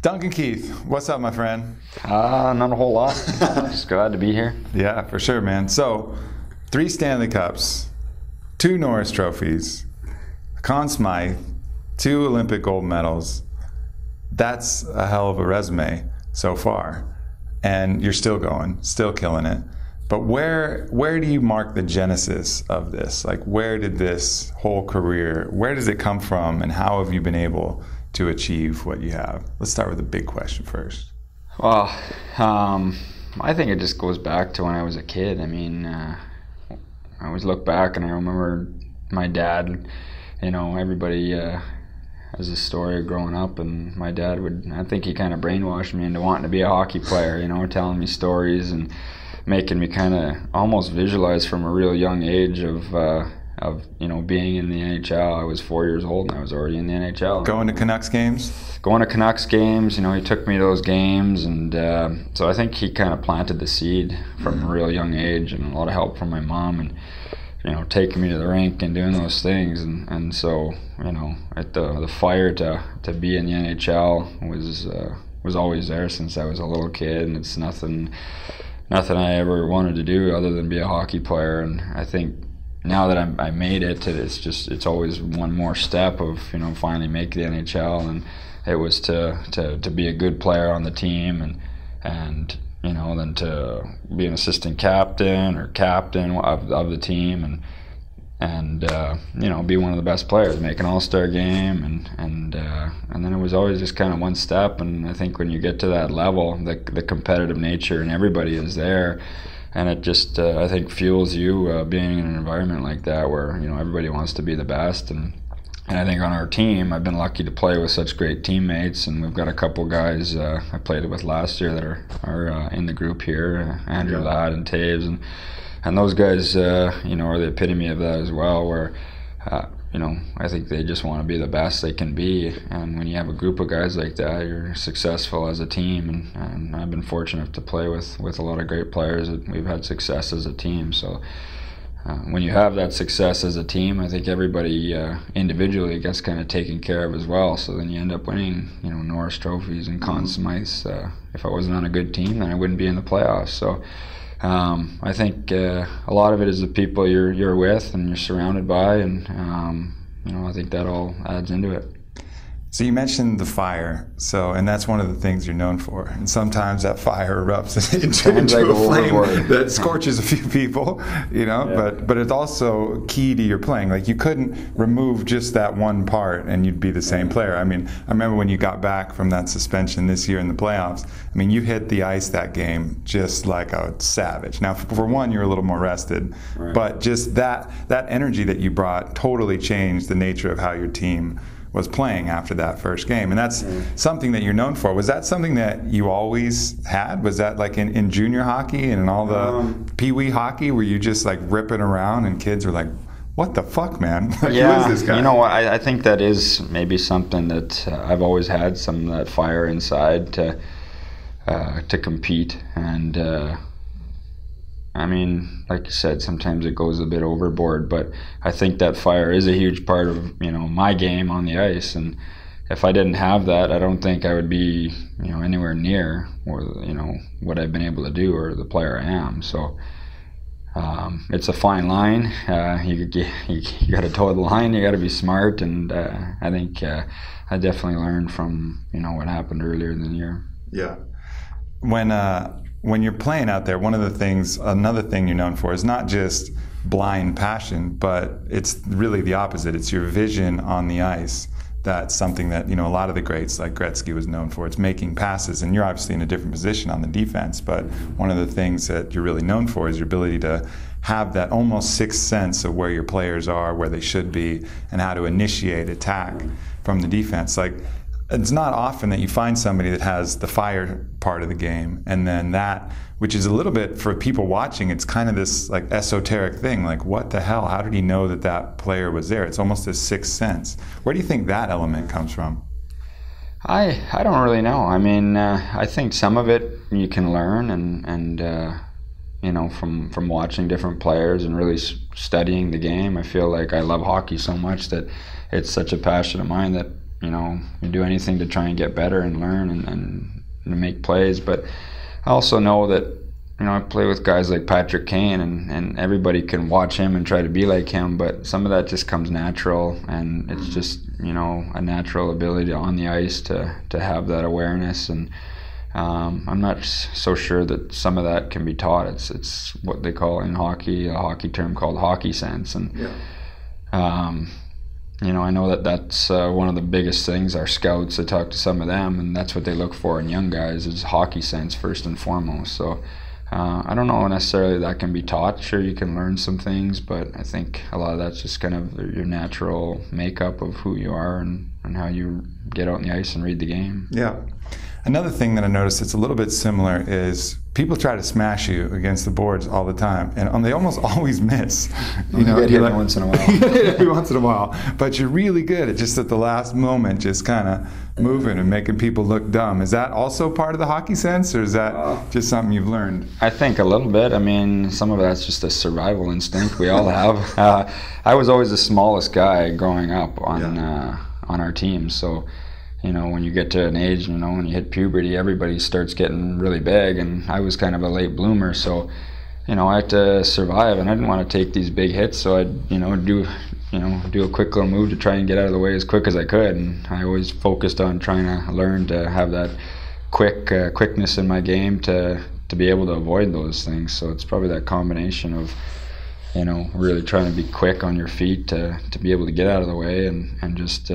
Duncan Keith, what's up, my friend? Not a whole lot. Just glad to be here. Yeah, for sure, man. So, 3 Stanley Cups, 2 Norris trophies, a Conn Smythe, 2 Olympic gold medals. That's a hell of a resume so far. And you're still going, still killing it. But where do you mark the genesis of this? Like, where did this whole career, where does it come from, and how have you been able to achieve what you have? Let's start with the big question first. Well, I think it just goes back to when I was a kid. I mean, I always look back and I remember my dad, you know, everybody has a story of growing up, and my dad I think he kind of brainwashed me into wanting to be a hockey player, you know, telling me stories and making me kind of almost visualize from a real young age of you know, being in the NHL. I was 4 years old and I was already in the NHL. Going to Canucks games? Going to Canucks games, you know, he took me to those games, and so I think he kind of planted the seed from a real young age, and a lot of help from my mom, and you know, taking me to the rink and doing those things, and so, you know, the fire to be in the NHL was always there since I was a little kid, and it's nothing I ever wanted to do other than be a hockey player. And I think now that I made it, it's always one more step of, you know, finally make the NHL, and it was to be a good player on the team, and you know, then to be an assistant captain or captain of the team, and you know, be one of the best players, make an All-Star game, and then it was always just kind of one step. And I think when you get to that level, the competitive nature and everybody is there, and it just I think fuels you being in an environment like that where, you know, everybody wants to be the best. And I think on our team, I've been lucky to play with such great teammates, and we've got a couple guys I played with last year that are in the group here, Andrew Ladd and Taves, and those guys, you know, are the epitome of that as well, where, you know, I think they just want to be the best they can be, and when you have a group of guys like that, you're successful as a team, and I've been fortunate to play with a lot of great players that we've had success as a team. So when you have that success as a team, I think everybody individually gets kind of taken care of as well. So then you end up winning, you know, Norris trophies and Conn Smythes. If I wasn't on a good team, then I wouldn't be in the playoffs. So I think a lot of it is the people you're with and you're surrounded by, and you know, I think that all adds into it. So you mentioned the fire, and that's one of the things you're known for. And sometimes that fire erupts into a flame that scorches a few people, you know. Yeah. But it's also key to your playing. Like, you couldn't remove just that one part and you'd be the same player. I mean, I remember when you got back from that suspension this year in the playoffs. I mean, you hit the ice that game just like a savage. Now, for one, you're a little more rested, right, but just that energy that you brought totally changed the nature of how your team was playing after that first game. And that's something that you're known for. Was that something that you always had? Was that like in junior hockey and in all the pee-wee hockey, were you just like ripping around and kids were like, what the fuck, man? Like, yeah, who is this guy? You know what, I think that is maybe something that I've always had, some of that fire inside to compete. And I mean, like you said, sometimes it goes a bit overboard, but I think that fire is a huge part of, you know, my game on the ice. And if I didn't have that, I don't think I would be, you know, anywhere near, or, you know, what I've been able to do, or the player I am. So it's a fine line. You got to toe the line. You got to be smart, and I think I definitely learned from, you know, what happened earlier in the year. Yeah. When you're playing out there, another thing you're known for is not just blind passion, but it's really the opposite. It's your vision on the ice. That's something that, you know, a lot of the greats like Gretzky was known for. It's making passes, and you're obviously in a different position on the defense, but one of the things that you're really known for is your ability to have that almost sixth sense of where your players are, where they should be, and how to initiate attack from the defense. Like, it's not often that you find somebody that has the fire part of the game, and then that, which is a little bit, for people watching, it's kind of this like esoteric thing, like, what the hell, how did he know that player was there? It's almost a sixth sense. Where do you think that element comes from? I don't really know. I mean, I think some of it you can learn, and you know, from watching different players and really studying the game. I feel like I love hockey so much that it's such a passion of mine that you do anything to try and get better and learn and make plays. But I also know that, I play with guys like Patrick Kane, and everybody can watch him and try to be like him, but some of that just comes natural, and it's just, a natural ability on the ice to have that awareness. And I'm not so sure that some of that can be taught. It's what they call in hockey, a hockey term called hockey sense. And I know that's one of the biggest things. Our scouts, I talk to some of them, and that's what they look for in young guys, is hockey sense first and foremost. So I don't know necessarily that can be taught. Sure, you can learn some things, but I think a lot of that's just kind of your natural makeup of who you are and how you get out on the ice and read the game. Yeah. Another thing that I noticed that's a little bit similar is people try to smash you against the boards all the time, and they almost always miss. You get hit once in a while. You get hit every once in a while, but you're really good at just at the last moment just kind of moving and making people look dumb. Is that also part of the hockey sense, or is that just something you've learned? I think a little bit. I mean, some of that's just a survival instinct we all have. I was always the smallest guy growing up on our team, so when you get to an age, when you hit puberty, everybody starts getting really big, and I was kind of a late bloomer, so I had to survive, and I didn't want to take these big hits, so I'd do a quick little move to try and get out of the way as quick as I could, and I always focused on trying to learn to have that quickness in my game to be able to avoid those things. So it's probably that combination of really trying to be quick on your feet to be able to get out of the way, and just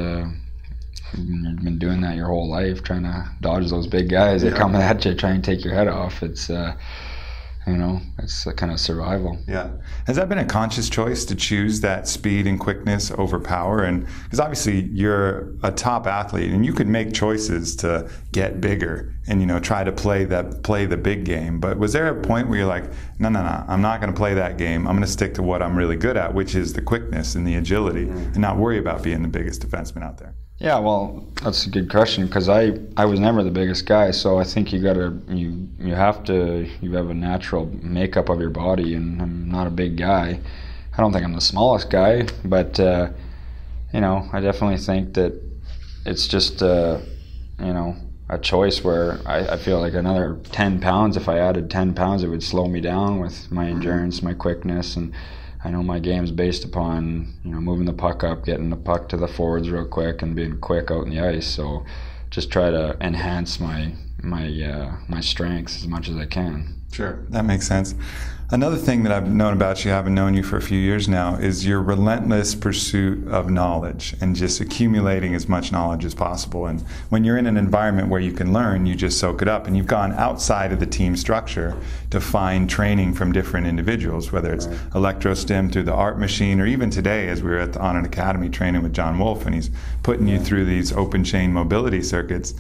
you've been doing that your whole life, trying to dodge those big guys that come at you, try and take your head off. It's it's a kind of survival. Yeah. Has that been a conscious choice to choose that speed and quickness over power? And because obviously you're a top athlete, and you could make choices to get bigger and try to play the big game. But was there a point where you're like, no, I'm not going to play that game. I'm going to stick to what I'm really good at, which is the quickness and the agility, and not worry about being the biggest defenseman out there? Yeah, well, that's a good question, because I was never the biggest guy, so I think you have a natural makeup of your body, and I'm not a big guy. I don't think I'm the smallest guy, but I definitely think that it's just a choice where I feel like another 10 pounds, if I added 10 pounds, it would slow me down with my endurance, my quickness, and I know my game's based upon moving the puck up, getting the puck to the forwards real quick, and being quick out in the ice. So just try to enhance my strengths as much as I can. Sure, that makes sense. Another thing that I've known about you, having known you for a few years now, is your relentless pursuit of knowledge and just accumulating as much knowledge as possible. And when you're in an environment where you can learn, you just soak it up. And you've gone outside of the team structure to find training from different individuals, whether it's electrostim through the art machine, or even today as we were on an academy training with John Wolf, and he's putting you through these open chain mobility circuits.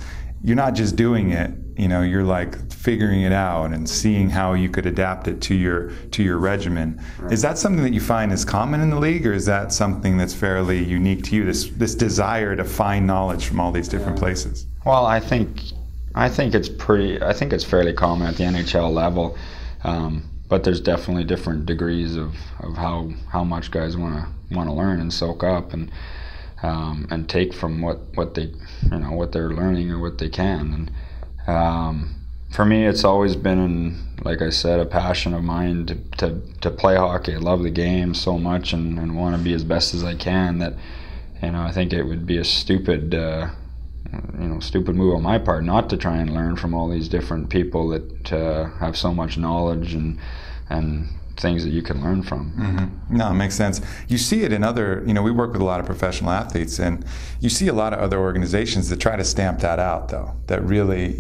You're not just doing it, you're like figuring it out and seeing how you could adapt it to your regimen. Right. Is that something that you find is common in the league, or is that something that's fairly unique to you, this desire to find knowledge from all these different places? Well, I think it's fairly common at the NHL level, but there's definitely different degrees of how much guys want to learn and soak up and take from what they're learning or what they can. And for me, it's always been, like I said, a passion of mine to play hockey. I love the game so much and want to be as best as I can that I think it would be a stupid move on my part not to try and learn from all these different people that have so much knowledge and things that you can learn from. Mm-hmm. No, it makes sense. You see it in other, we work with a lot of professional athletes, and you see a lot of other organizations that try to stamp that out, though, that really,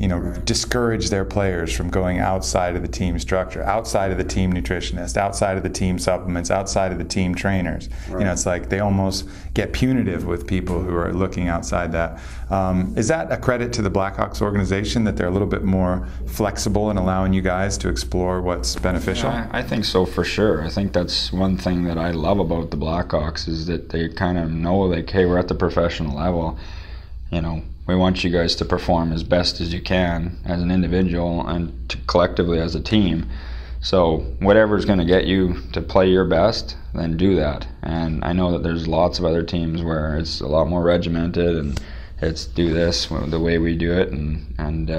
discourage their players from going outside of the team structure, outside of the team nutritionist, outside of the team supplements, outside of the team trainers. Right. It's like they almost get punitive with people who are looking outside that. Is that a credit to the Blackhawks organization, that they're a little bit more flexible in allowing you guys to explore what's beneficial? Yeah, I think so, for sure. I think that's one thing that I love about the Blackhawks, is that they kind of know, like, hey, we're at the professional level. We want you guys to perform as best as you can as an individual and collectively as a team. So whatever's going to get you to play your best, then do that. And I know that there's lots of other teams where it's a lot more regimented, and it's do this the way we do it, and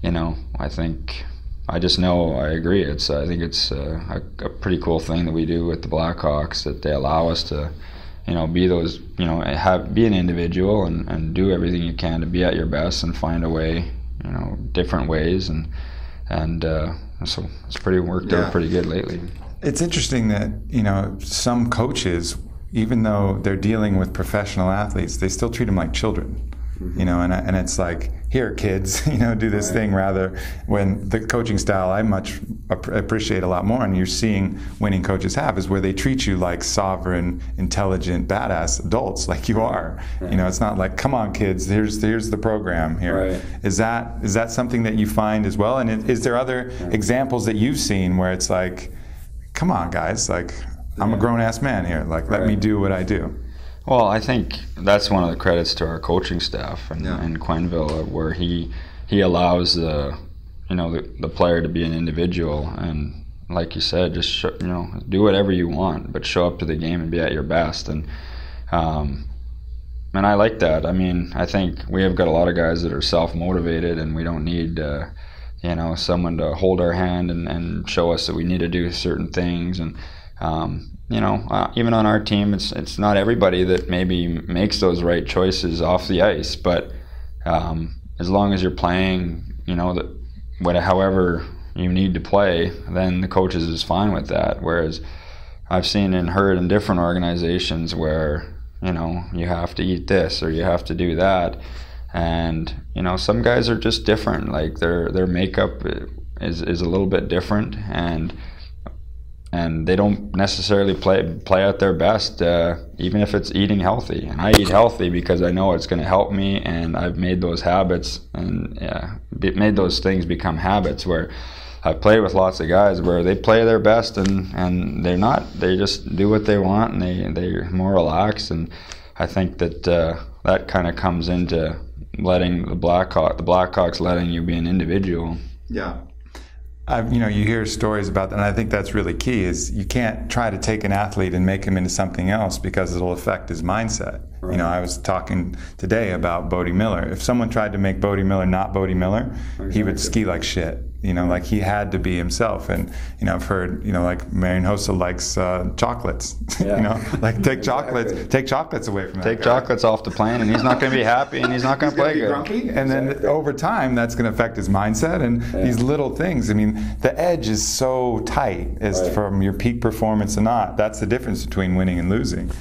you know, I think I just know I agree. I think it's a pretty cool thing that we do with the Blackhawks, that they allow us to, you know, be those, you know, be an individual and do everything you can to be at your best and find a way, you know, different ways, and so it's worked out pretty good lately. It's interesting that, you know, some coaches, even though they're dealing with professional athletes, they still treat them like children. You know, and it's like, here, kids, you know, do this thing, rather, when the coaching style I much appreciate a lot more, and you're seeing winning coaches have, is where they treat you like sovereign, intelligent, badass adults, like you are. You know, it's not like, come on, kids, here's the program here. Is that something that you find as well? And is there other examples that you've seen where it's like, come on, guys, like, I'm a grown-ass man here, like, let me do what I do? Well, I think that's one of the credits to our coaching staff in Quenneville, where he allows the player to be an individual, and like you said, just you know, do whatever you want, but show up to the game and be at your best. And I like that. I mean, I think we have got a lot of guys that are self-motivated, and we don't need you know, someone to hold our hand and show us that we need to do certain things. And you know, even on our team, it's not everybody that maybe makes those right choices off the ice, but as long as you're playing, you know, however you need to play, then the coaches is fine with that. Whereas I've seen and heard in different organizations where, you know, you have to eat this or you have to do that, and you know, some guys are just different. Like their makeup is a little bit different, and they don't necessarily play at their best, even if it's eating healthy. And I eat healthy because I know it's going to help me, and I've made those habits and made those things become habits, where I've played with lots of guys where they play their best and they just do what they want, and they're more relaxed. And I think that that kind of comes into letting the Blackhawks letting you be an individual. Yeah. You know, you hear stories about that, and I think that's really key, is you can't try to take an athlete and make him into something else, because it'll affect his mindset. You know, I was talking today about Bodie Miller. If someone tried to make Bodie Miller not Bodie Miller, he would ski like shit. You know, like, he had to be himself. And, you know, I've heard, you know, like Marian Hossa likes chocolates. You know, like, take chocolates away from that Take guy. Chocolates off the plane, and he's not going to be happy, and he's not going to play good. Grumpy, and then over time, that's going to affect his mindset, and these little things. I mean, the edge is so tight as from your peak performance or not. That's the difference between winning and losing.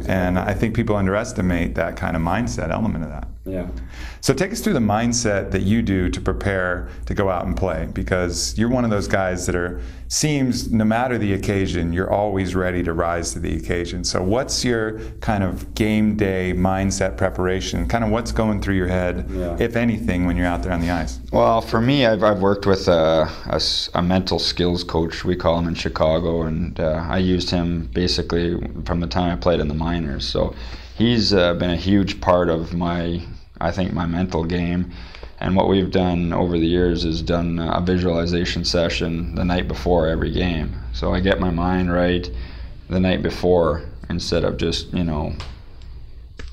And I think people underestimate that kind of mindset element of that. Yeah. So take us through the mindset that you do to prepare to go out and play, because you're one of those guys that seems, no matter the occasion, you're always ready to rise to the occasion. So what's your kind of game day mindset preparation? Kind of what's going through your head, if anything, when you're out there on the ice? Well, for me, I've worked with a mental skills coach, we call him, in Chicago, and I used him basically from the time I played in the minors. So he's been a huge part of my mental game. And what we've done over the years is done a visualization session the night before every game. So I get my mind right the night before, instead of just, you know,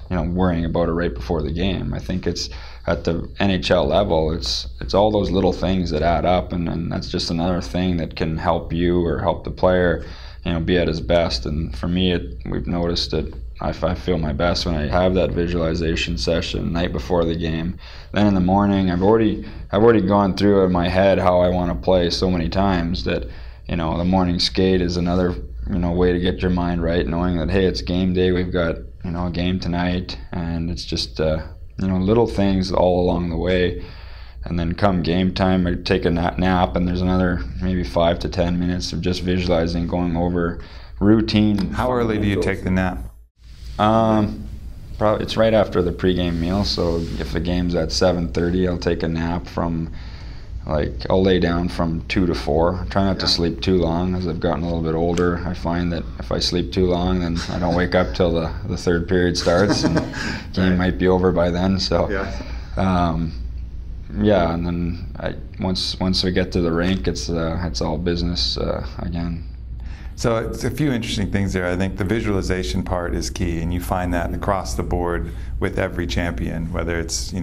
worrying about it right before the game. I think it's at the NHL level, it's all those little things that add up, and that's just another thing that can help you or help the player, you know, be at his best. And for me, we've noticed that I feel my best when I have that visualization session night before the game. Then in the morning, I've already gone through in my head how I want to play so many times that, you know, the morning skate is another, you know, way to get your mind right, knowing that, hey, it's game day, we've got, you know, a game tonight, and it's just you know, little things all along the way. And then come game time, I take a nap, and there's another maybe 5 to 10 minutes of just visualizing, going over routine. How early do you take the nap? Probably it's right after the pregame meal. So if the game's at 7:30, I'll take a nap from, like, I'll lay down from 2 to 4. I try not to sleep too long. As I've gotten a little bit older, I find that if I sleep too long, then I don't wake up till the third period starts, and the game might be over by then. So and then once we get to the rink, it's all business again. So it's a few interesting things there. I think the visualization part is key, and you find that across the board with every champion, whether it's,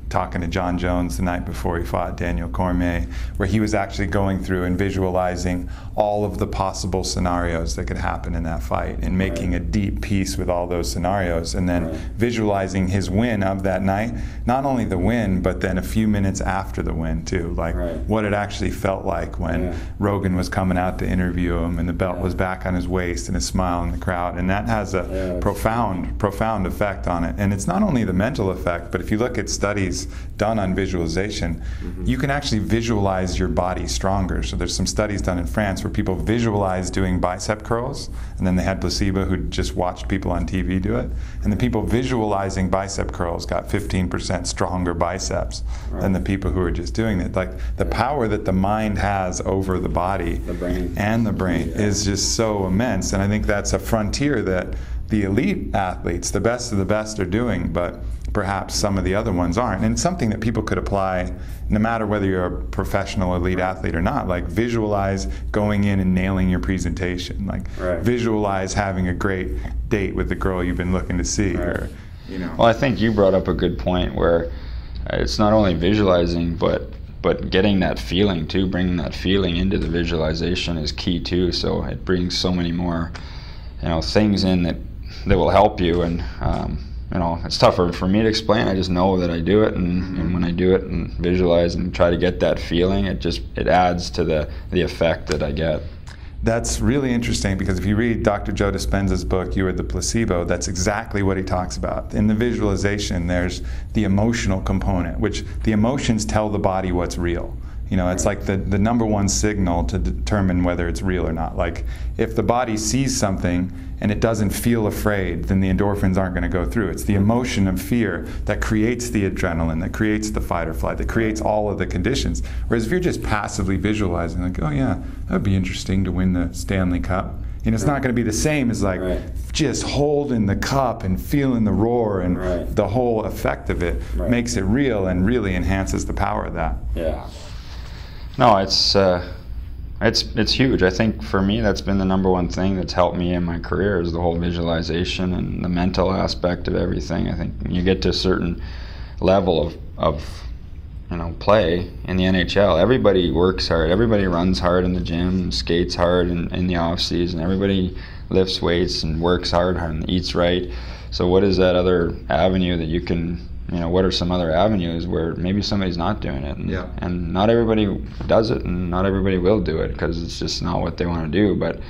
talking to John Jones the night before he fought Daniel Cormier, where he was actually going through and visualizing all of the possible scenarios that could happen in that fight and making a deep piece with all those scenarios, and then visualizing his win of that night, not only the win, but then a few minutes after the win too, like what it actually felt like when Rogan was coming out to interview him and the belt was back on his waist and a smile in the crowd, and that has a profound effect on it. And it's not only the mental effect, but if you look at studies done on visualization, you can actually visualize your body stronger. So there's some studies done in France where people visualized doing bicep curls, and then they had placebo who just watched people on TV do it, and the people visualizing bicep curls got 15% stronger biceps than the people who were just doing it. Like the power that the mind has over the body, the brain is just so immense, and I think that's a frontier that the elite athletes, the best of the best, are doing, but perhaps some of the other ones aren't. And it's something that people could apply no matter whether you're a professional elite athlete or not. Like visualize going in and nailing your presentation. Like visualize having a great date with the girl you've been looking to see. Or, Well, I think you brought up a good point where it's not only visualizing, but getting that feeling too, bringing that feeling into the visualization is key too. So it brings so many more, things in that will help you. And it's tougher for me to explain. I just know that I do it, and when I do it and visualize and try to get that feeling, it adds to the effect that I get. That's really interesting, because if you read Dr. Joe Dispenza's book, You Are the Placebo, that's exactly what he talks about. In the visualization, there's the emotional component, which the emotions tell the body what's real. It's like the number one signal to determine whether it's real or not. Like if the body sees something and it doesn't feel afraid, then the endorphins aren't going to go through. It's the emotion of fear that creates the adrenaline, that creates the fight or flight, that creates all of the conditions. Whereas if you're just passively visualizing, like, oh yeah, that would be interesting to win the Stanley Cup. It's not going to be the same as like just holding the cup and feeling the roar, and the whole effect of it makes it real and really enhances the power of that. Yeah. No, it's huge. I think for me, that's been the number one thing that's helped me in my career, is the whole visualization and the mental aspect of everything. I think when you get to a certain level of play in the NHL, everybody works hard, everybody runs hard in the gym, skates hard in the off season, everybody lifts weights and works hard and eats right. So what is that other avenue that you can, what are some other avenues where maybe somebody's not doing it? And not everybody does it, and not everybody will do it, because it's just not what they want to do. But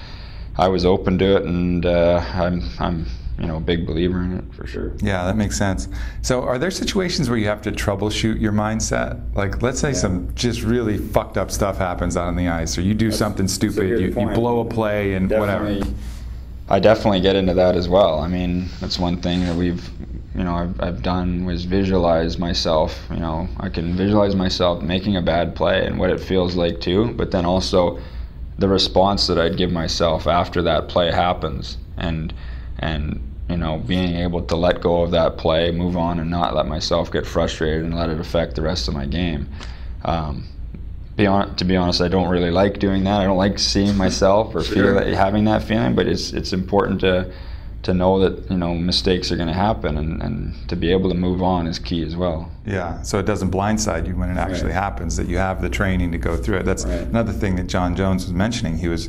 I was open to it, and I'm a big believer in it, for sure. Yeah, that makes sense. So are there situations where you have to troubleshoot your mindset? Like, let's say some just really fucked up stuff happens out on the ice, or you do something stupid, you blow a play and whatever. I definitely get into that as well. I mean, that's one thing that I've done, was visualize myself. I can visualize myself making a bad play and what it feels like too, but then also the response that I'd give myself after that play happens, and being able to let go of that play, move on, and not let myself get frustrated and let it affect the rest of my game. To be honest, I don't really like doing that. I don't like seeing myself or having that feeling, but it's important to know that mistakes are going to happen, and to be able to move on is key as well. Yeah, so it doesn't blindside you when it actually happens, that you have the training to go through it. That's another thing that John Jones was mentioning. He was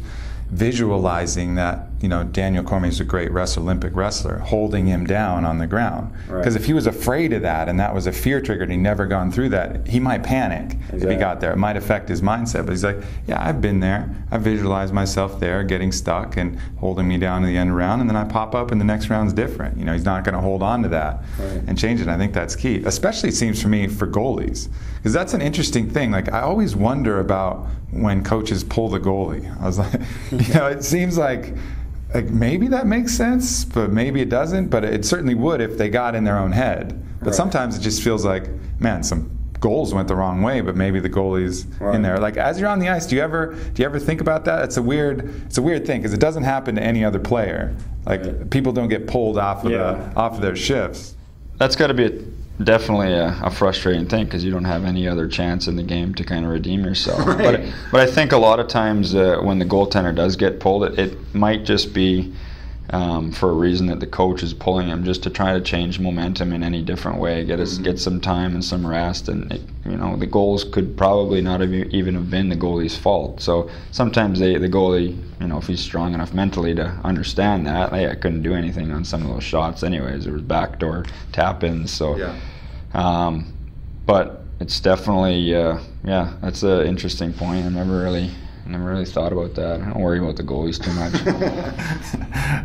visualizing that, Daniel Cormier is a great Olympic wrestler, holding him down on the ground. Because if he was afraid of that, and that was a fear trigger, and he'd never gone through that, he might panic if he got there. It might affect his mindset. But he's like, yeah, I've been there. I visualized myself there, getting stuck and holding me down to the end round, and then I pop up and the next round's different. He's not going to hold on to that and change it. I think that's key. Especially, it seems for me, for goalies. Because that's an interesting thing. Like, I always wonder about when coaches pull the goalie. I was like, it seems like maybe that makes sense, but maybe it doesn't. But it certainly would if they got in their own head. But sometimes it just feels like, man, some goals went the wrong way, but maybe the goalie's in there. Like, as you're on the ice, do you ever think about that? It's a weird thing, because it doesn't happen to any other player. Like, people don't get pulled off of their shifts. That's got to be definitely a frustrating thing because you don't have any other chance in the game to kind of redeem yourself. Right. But I think a lot of times when the goaltender does get pulled, it might just be for a reason that the coach is pulling him just to try to change momentum in any different way, get some time and some rest, and the goals could probably not even have been the goalie's fault. So sometimes the goalie, if he's strong enough mentally to understand that, I couldn't do anything on some of those shots anyways. There was backdoor tap-ins. So, yeah. But it's definitely, that's an interesting point. I never really thought about that. I don't worry about the goalies too much.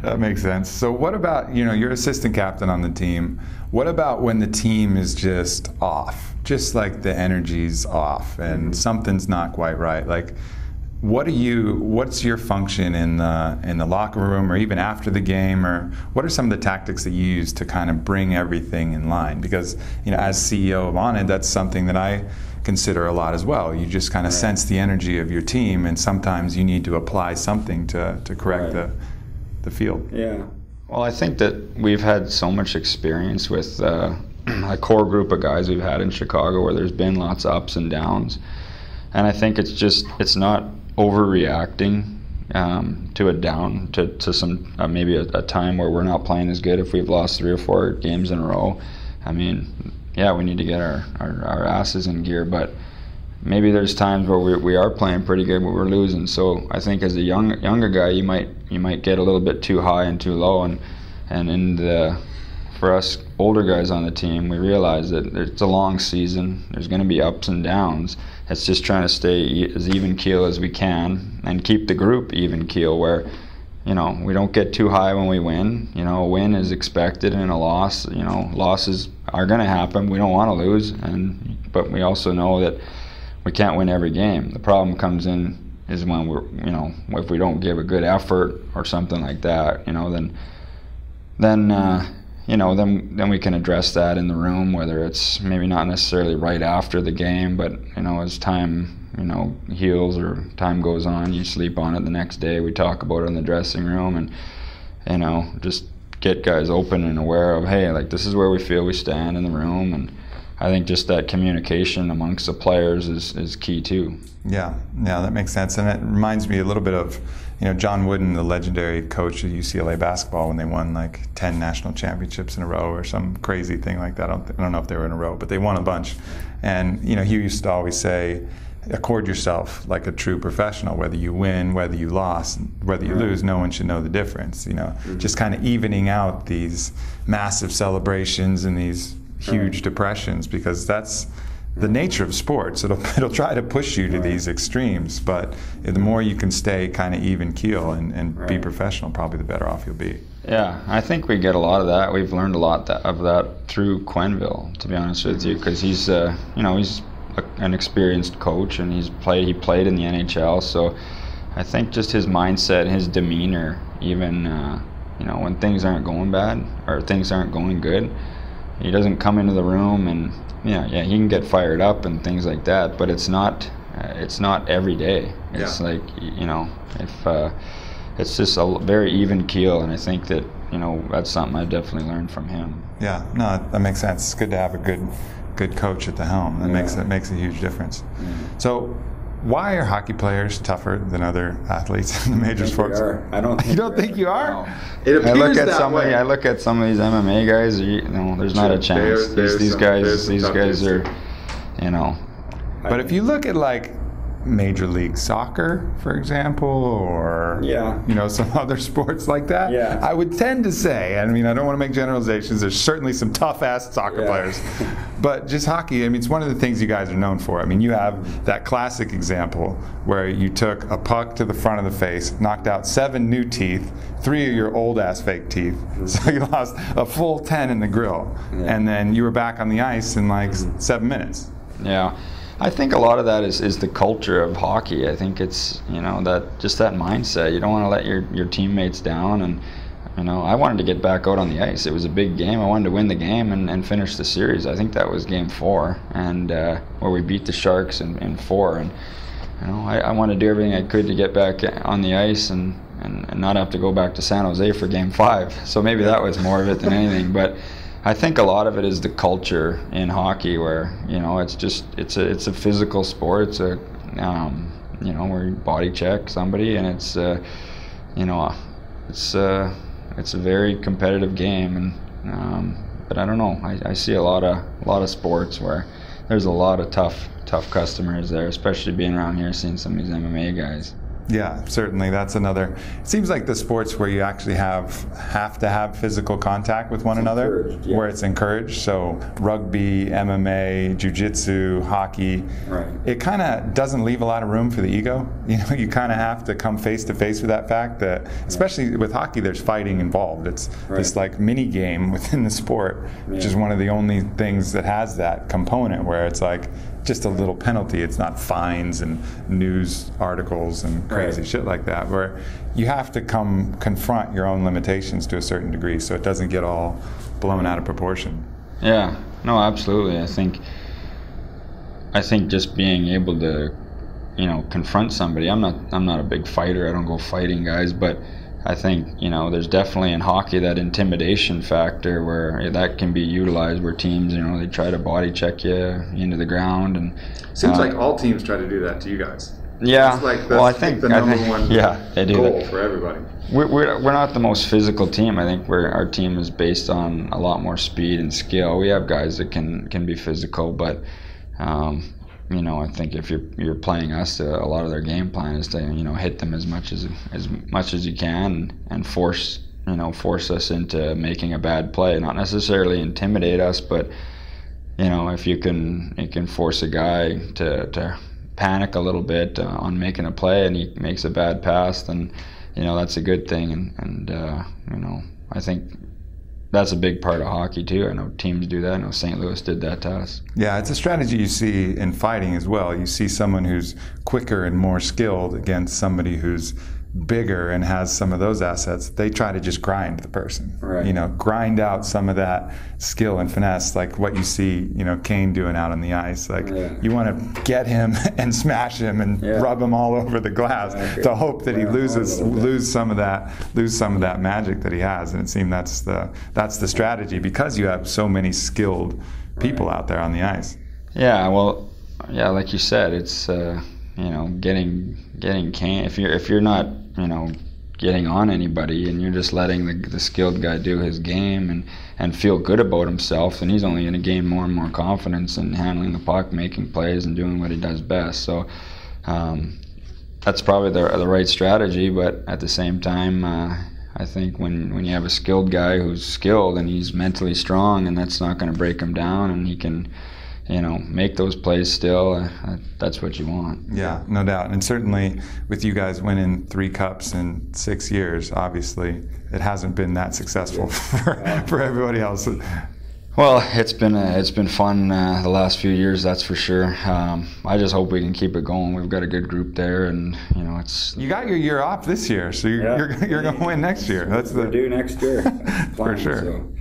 That makes sense. So what about, you're assistant captain on the team. What about when the team is just off? Just like the energy's off and something's not quite right. Like, what's your function in the locker room or even after the game, or what are some of the tactics that you use to kind of bring everything in line? Because, as CEO of On It, that's something that I consider a lot as well. You just kind of sense the energy of your team, and sometimes you need to apply something to correct the field. Yeah. Well, I think that we've had so much experience with a core group of guys we've had in Chicago where there's been lots of ups and downs. And I think it's not overreacting to a down, to some maybe a time where we're not playing as good if we've lost 3 or 4 games in a row. I mean, yeah, we need to get our asses in gear, but maybe there's times where we are playing pretty good, but we're losing. So I think as a younger guy, you might get a little bit too high and too low, and for us older guys on the team, we realize that it's a long season. There's going to be ups and downs. It's just trying to stay as even keel as we can and keep the group even keel, where we don't get too high when we win. A win is expected, and a loss, losses are going to happen. We don't want to lose, but we also know that we can't win every game. The problem comes in is when if we don't give a good effort or something like that, then we can address that in the room, whether it's maybe not necessarily right after the game, but as time heals or time goes on, you sleep on it the next day. We talk about it in the dressing room, and just get guys open and aware of, hey, like, this is where we feel we stand in the room. And I think just that communication amongst the players is key too. Yeah, that makes sense. And it reminds me a little bit of John Wooden, the legendary coach of UCLA basketball, when they won like 10 national championships in a row or some crazy thing like that. I don't know if they were in a row, but they won a bunch. And he used to always say, accord yourself like a true professional. Whether you win, whether you lost, whether you lose, no one should know the difference. Just kind of evening out these massive celebrations and these huge depressions, because that's the nature of sports. It'll try to push you to these extremes, but the more you can stay kind of even keel and be professional, probably the better off you'll be. Yeah, I think we get a lot of that. We've learned a lot of that through Quenneville, to be honest with you, because he's he's an experienced coach, and he played in the NHL. So I think just his mindset, his demeanor, even when things aren't going bad or things aren't going good, he doesn't come into the room and he can get fired up and things like that, but it's not every day. It's like if it's just a very even keel, and I think that that's something I definitely learned from him. Yeah, no, that makes sense. It's good to have a good coach at the helm. That makes a huge difference. So, why are hockey players tougher than other athletes in the major sports? I don't think you don't think you are? No. It appears that way. I look at some of these MMA guys. There's not a chance. These guys are. But if you look at like Major League Soccer, for example, or some other sports like that, I would tend to say, I don't want to make generalizations, there's certainly some tough-ass soccer players, but just hockey, it's one of the things you guys are known for. You have that classic example where you took a puck to the front of the face, knocked out 7 new teeth, 3 of your old-ass fake teeth, so you lost a full 10 in the grill, and then you were back on the ice in like 7 minutes. Yeah. I think a lot of that is the culture of hockey. I think it's that mindset. You don't want to let your teammates down, and I wanted to get back out on the ice. It was a big game. I wanted to win the game and finish the series. I think that was game 4, and where we beat the Sharks in 4. And I wanted to do everything I could to get back on the ice and not have to go back to San Jose for game 5. So maybe that was more of it than anything. But I think a lot of it is the culture in hockey, where it's a physical sport. It's a where you body check somebody, and it's a very competitive game, and but I don't know. I see a lot of sports where there's a lot of tough customers there, especially being around here, seeing some of these MMA guys. Yeah, certainly. That's another. It seems like the sports where you actually have to have physical contact with one another, where it's encouraged. So rugby, MMA, jiu-jitsu, hockey. Right. It kind of doesn't leave a lot of room for the ego. You kind of have to come face to face with that fact that, especially with hockey, there's fighting involved. It's this like mini game within the sport, which is one of the only things that has that component where it's like just a little penalty. It's not fines and news articles and crazy shit like that, where you have to confront your own limitations to a certain degree so it doesn't get all blown out of proportion. Yeah, no, absolutely. I think just being able to, confront somebody. I'm not a big fighter. I don't go fighting guys, but I think, there's definitely in hockey that intimidation factor where that can be utilized, where teams, they try to body check you into the ground. And seems like all teams try to do that to you guys. Yeah, I think the number one they do goal for everybody. We're not the most physical team. I think our team is based on a lot more speed and skill. We have guys that can be physical, but I think if you're playing us, a lot of their game plan is to hit them as much as you can and force us into making a bad play. Not necessarily intimidate us, but if you can force a guy to panic a little bit on making a play and he makes a bad pass, then that's a good thing. And I think that's a big part of hockey too. I know teams do that. I know St. Louis did that to us. Yeah, it's a strategy you see in fighting as well. You see someone who's quicker and more skilled against somebody who's bigger and has some of those assets. They try to just grind the person. Right. Grind out some of that skill and finesse, like what you see, Kane doing out on the ice. Like you want to get him and smash him and rub him all over the glass to hope that he lose some of that magic that he has. And it seemed that's the strategy, because you have so many skilled people out there on the ice. Yeah, well, like you said, it's getting Kane. If you're not getting on anybody and you're just letting the skilled guy do his game and feel good about himself, and he's only going to gain more and more confidence in handling the puck, making plays, and doing what he does best. So that's probably the right strategy. But at the same time, I think when you have a skilled guy who's skilled and he's mentally strong, and that's not going to break him down, and he can make those plays still, that's what you want. Yeah, no doubt. And certainly with you guys winning 3 cups in 6 years, obviously it hasn't been that successful for everybody else. Well, it's been fun the last few years, that's for sure. I just hope we can keep it going. We've got a good group there, and it's. You got your year off this year, so you're going to win next year. We're due next year, for sure. So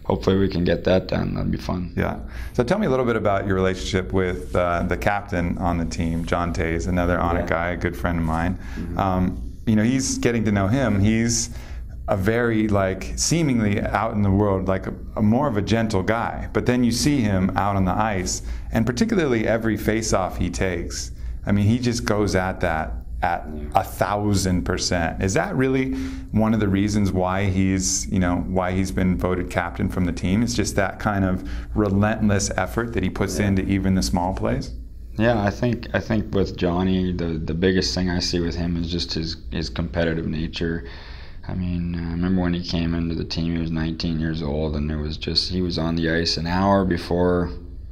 hopefully we can get that done. That'd be fun. Yeah. So tell me a little bit about your relationship with the captain on the team, John Tays, another Onic guy, a good friend of mine. Mm-hmm. He's getting to know him. He's a very seemingly out in the world a more of a gentle guy, but then you see him out on the ice, and particularly every face-off he takes, he just goes at that at 1,000%. Is that really one of the reasons why he's been voted captain from the team? It's just that kind of relentless effort that he puts into even the small plays? Yeah, I think with Johnny, the biggest thing I see with him is just his competitive nature. I remember when he came into the team, he was 19 years old, and he was on the ice an hour before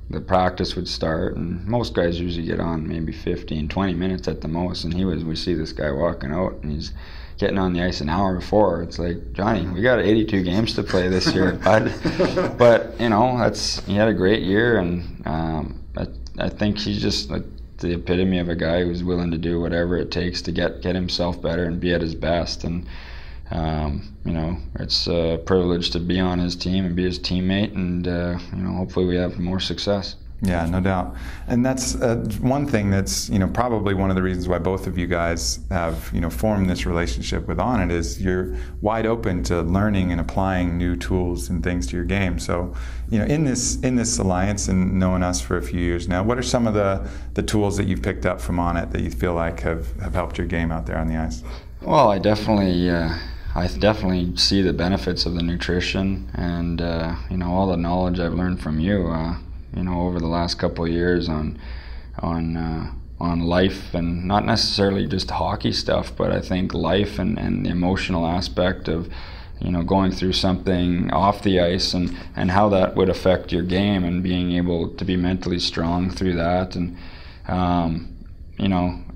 the practice would start, and most guys usually get on maybe 15, 20 minutes at the most, and we see this guy walking out, and he's getting on the ice an hour before. It's like, Johnny, we got 82 games to play this year, bud. But, he had a great year, and I think he's just the epitome of a guy who's willing to do whatever it takes to get himself better and be at his best. And it's a privilege to be on his team and be his teammate, and hopefully we have more success. Yeah, no doubt. And that's one thing that's, probably one of the reasons why both of you guys have, formed this relationship with On It is you're wide open to learning and applying new tools and things to your game. So, in this alliance and knowing us for a few years now, what are some of the tools that you've picked up from On It that you feel like have helped your game out there on the ice? Well, I definitely see the benefits of the nutrition and, all the knowledge I've learned from you. Over the last couple of years on life, and not necessarily just hockey stuff, but I think life and the emotional aspect of, going through something off the ice and how that would affect your game, and being able to be mentally strong through that. And,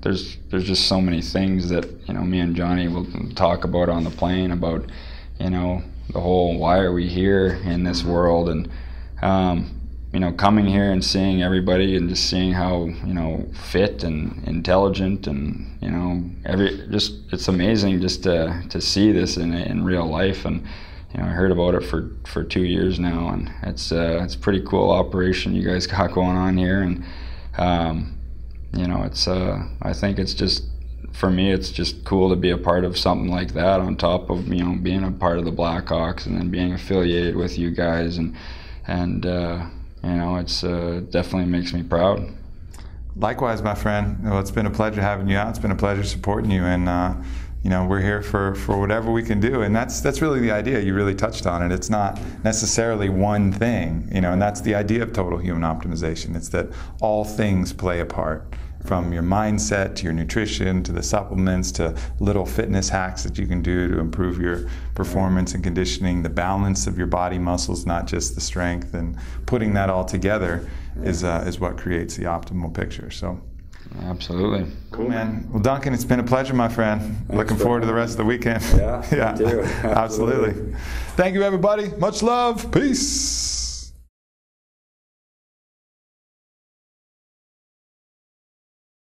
there's just so many things that, me and Johnny will talk about on the plane about, the whole why are we here in this world, and, coming here and seeing everybody and just seeing how, fit and intelligent and, it's amazing just to see this in real life. And, I heard about it for 2 years now, and it's a pretty cool operation you guys got going on here. And, I think it's just, for me, it's just cool to be a part of something like that on top of, being a part of the Blackhawks and then being affiliated with you guys. And it's definitely makes me proud. Likewise, my friend. Well, it's been a pleasure having you out. It's been a pleasure supporting you, and we're here for whatever we can do. And that's really the idea. You really touched on it. It's not necessarily one thing, and that's the idea of total human optimization. It's that all things play a part, from your mindset to your nutrition to the supplements to little fitness hacks that you can do to improve your performance and conditioning, the balance of your body muscles, not just the strength, and putting that all together is what creates the optimal picture. So, absolutely. Cool, man. Well, Duncan, it's been a pleasure, my friend. Thanks, looking forward to the rest of the weekend. Yeah, me too. Absolutely. Thank you, everybody. Much love. Peace.